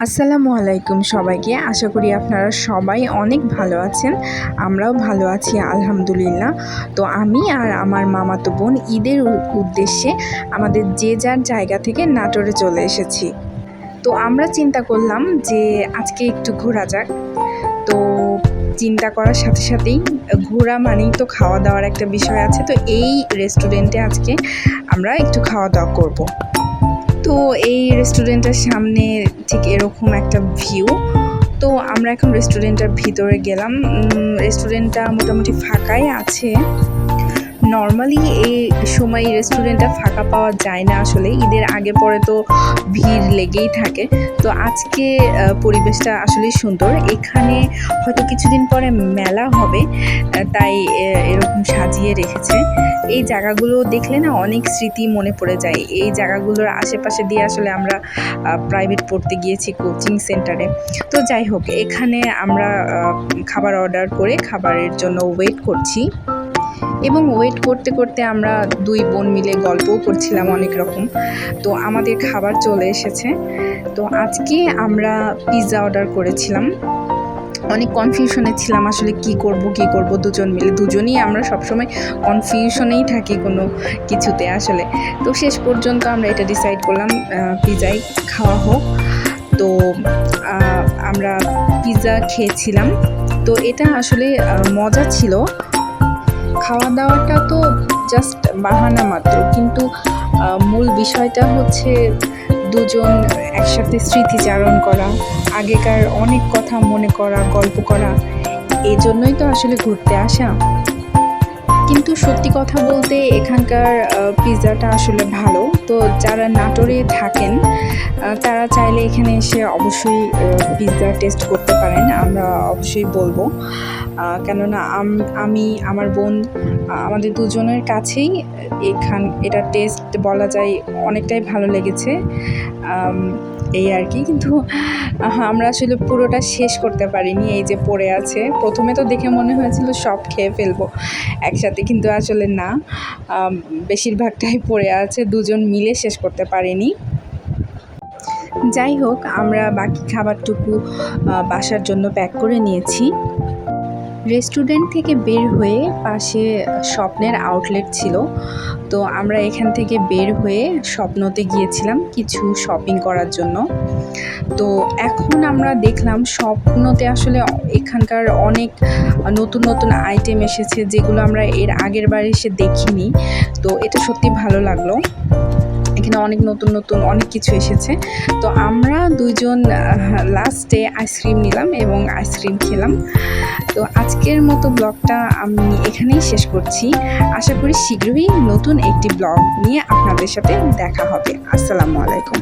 আসসালামু আলাইকুম সবাইকে। আশা করি আপনারা সবাই অনেক ভালো আছেন। আমরাও ভালো আছি আলহামদুলিল্লাহ। তো আমি আর আমার মামাতো বোন ঈদের উদ্দেশ্যে আমাদের যে যার জায়গা থেকে নাটোরে চলে এসেছি। তো আমরা চিন্তা করলাম যে আজকে একটু ঘোরা যাক। তো চিন্তা করার সাথে সাথেই ঘোরা মানেই তো খাওয়া দাওয়ার একটা বিষয় আছে। তো এই রেস্টুরেন্টে আজকে আমরা একটু খাওয়া দাওয়া করব। তো এই রেস্টুরেন্টের সামনে ঠিক এরকম একটা ভিউ। তো আমরা এখন রেস্টুরেন্টের ভিতরে গেলাম। রেস্টুরেন্টটা মোটামুটি ফাঁকাই আছে। নর্মালি এই সময় রেস্টুরেন্টটা ফাঁকা পাওয়া যায় না, আসলে ঈদের আগে পরে তো ভিড় লেগেই থাকে। তো আজকে পরিবেশটা আসলেই সুন্দর। এখানে হয়তো কিছুদিন পরে মেলা হবে, তাই এরকম সাজিয়ে রেখেছে। এই জায়গাগুলো দেখলে না অনেক স্মৃতি মনে পড়ে যায়। এই জায়গাগুলোর আশেপাশে দিয়ে আসলে আমরা প্রাইভেট পড়তে গিয়েছি কোচিং সেন্টারে। তো যাই হোক, এখানে আমরা খাবার অর্ডার করে খাবারের জন্য ওয়েট করছি এবং ওয়েট করতে করতে আমরা দুই বোন মিলে গল্পও করছিলাম অনেক রকম। তো আমাদের খাবার চলে এসেছে। তো আজকে আমরা পিৎজা অর্ডার করেছিলাম। অনেক কনফিউশনে ছিলাম আসলে কি করব দুজন মিলে। দুজনই আমরা সবসময় কনফিউশনেই থাকি কোনো কিছুতে আসলে। তো শেষ পর্যন্ত আমরা এটা ডিসাইড করলাম পিৎজাই খাওয়া হোক। তো আমরা পিৎজা খেয়েছিলাম। তো এটা আসলে মজা ছিল। খাওয়া দাওয়াটা তো জাস্ট বাহানা মাত্র, কিন্তু মূল বিষয়টা হচ্ছে দুজন একসাথে স্মৃতিচারণ করা, আগেকার অনেক কথা মনে করা, গল্প করা। এই জন্যই তো আসলে ঘুরতে আসা। কিন্তু সত্যি কথা বলতে এখানকার পিৎজাটা আসলে ভালো। তো যারা নাটোরে থাকেন তারা চাইলে এখানে এসে অবশ্যই পিৎজা টেস্ট করতে পারেন। আমরা অবশ্যই বলবো, কেননা আমি আমার বোন আমাদের দুজনের কাছেই এটা টেস্ট বলা যায় অনেকটাই ভালো লেগেছে। এই আর কি। কিন্তু আমরা আসলে পুরোটা শেষ করতে পারিনি। এই যে পড়ে আছে, প্রথমে তো দেখে মনে হয়েছিল সব খেয়ে ফেলবো একসাথে, কিন্তু আসলে না, বেশিরভাগটাই পড়ে আছে, দুজন মিলে শেষ করতে পারিনি। যাই হোক, আমরা বাকি খাবারটুকু বাসার জন্য প্যাক করে নিয়েছি। রেস্টুরেন্ট থেকে বের হয়ে পাশে স্বপ্নের আউটলেট ছিল। তো আমরা এখান থেকে বের হয়ে স্বপ্নতে গিয়েছিলাম কিছু শপিং করার জন্য। তো এখন আমরা দেখলাম স্বপ্নতে আসলে এখানকার অনেক নতুন নতুন আইটেম এসেছে, যেগুলো আমরা এর আগের বার এসে দেখিনি। তো এটা সত্যি ভালো লাগলো। এখানে অনেক নতুন নতুন অনেক কিছু এসেছে। তো আমরা দুইজন লাস্টে আইসক্রিম নিলাম এবং আইসক্রিম খেলাম। তো আজকের মতো ব্লগটা আমি এখানেই শেষ করছি। আশা করি শীঘ্রই নতুন একটি ব্লগ নিয়ে আপনাদের সাথে দেখা হবে। আসসালামু আলাইকুম।